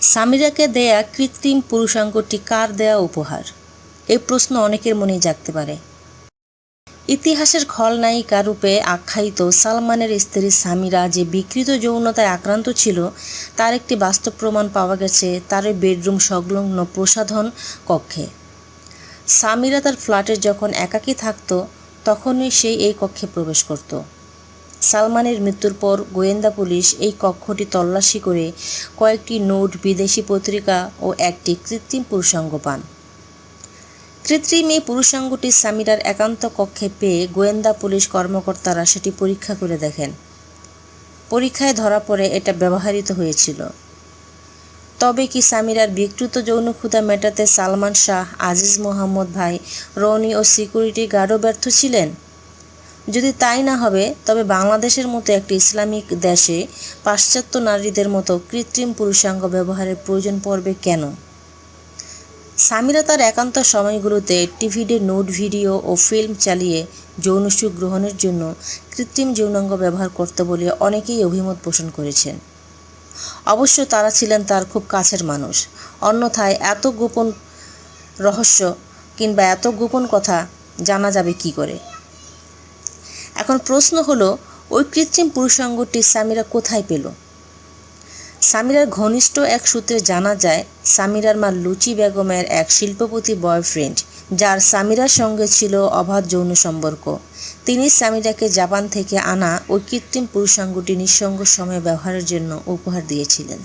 সামিরাকে দেয়া কৃত্রিম পুরুষাঙ্গটি কার দেয়া উপহার? এই প্রশ্ন অনেকের মনেই জাগতে পারে। ইতিহাসের খলনায়িকা রূপে আখ্যায়িত সালমানের স্ত্রী সামিরা যে বিকৃত যৌনতায় আক্রান্ত ছিল তার একটি বাস্তব প্রমাণ পাওয়া গেছে তার বেডরুম সংলগ্ন প্রসাধন কক্ষে। সামিরা তার ফ্ল্যাটে যখন একাকী থাকত তখনই সেই এই কক্ষে প্রবেশ করত। সালমানের মৃত্যুর পর গোয়েন্দা পুলিশ এই কক্ষটি তল্লাশি করে কয়েকটি নোট, বিদেশি পত্রিকা ও একটি কৃত্রিম পুরুষাঙ্গ পান। কৃত্রিম এই পুরুষাঙ্গটি সামিরার একান্ত কক্ষে পেয়ে গোয়েন্দা পুলিশ কর্মকর্তারা সেটি পরীক্ষা করে দেখেন। পরীক্ষায় ধরা পড়ে এটা ব্যবহৃত হয়েছিল। তবে কি সামিরার বিকৃত যৌন ক্ষুধা মেটাতে সালমান শাহ, আজিজ মোহাম্মদ ভাই, রনি ও সিকিউরিটি গার্ডও ব্যর্থ ছিলেন? যদি তাই না হবে তবে বাংলাদেশের মতো একটি ইসলামিক দেশে পাশ্চাত্য নারীদের মতো কৃত্রিম পুরুষাঙ্গ ব্যবহারের প্রয়োজন পড়বে কেন? সামিরা তার একান্ত সময়গুলোতে টিভিতে নোট, ভিডিও ও ফিল্ম চালিয়ে যৌন সুখ গ্রহণের জন্য কৃত্রিম যৌনাঙ্গ ব্যবহার করত বলে অনেকেই অভিমত পোষণ করেছেন। অবশ্য তারা ছিলেন তার খুব কাছের মানুষ, অন্যথায় এত গোপন রহস্য কিংবা এত গোপন কথা জানা যাবে কি করে? এখন প্রশ্ন হলো, ওই কৃত্রিম পুরুষাঙ্গটি সামিরা কোথায় পেল? সামিরার ঘনিষ্ঠ এক সূত্রে জানা যায় সামিরার মা লুচি বেগমের এক শিল্পপতি বয়ফ্রেন্ড, যার সামিরার সঙ্গে ছিল অবাধ যৌন সম্পর্ক, তিনি সামিরাকে জাপান থেকে আনা ওই কৃত্রিম পুরুষাঙ্গটি নিঃসঙ্গ সময়ে ব্যবহারের জন্য উপহার দিয়েছিলেন।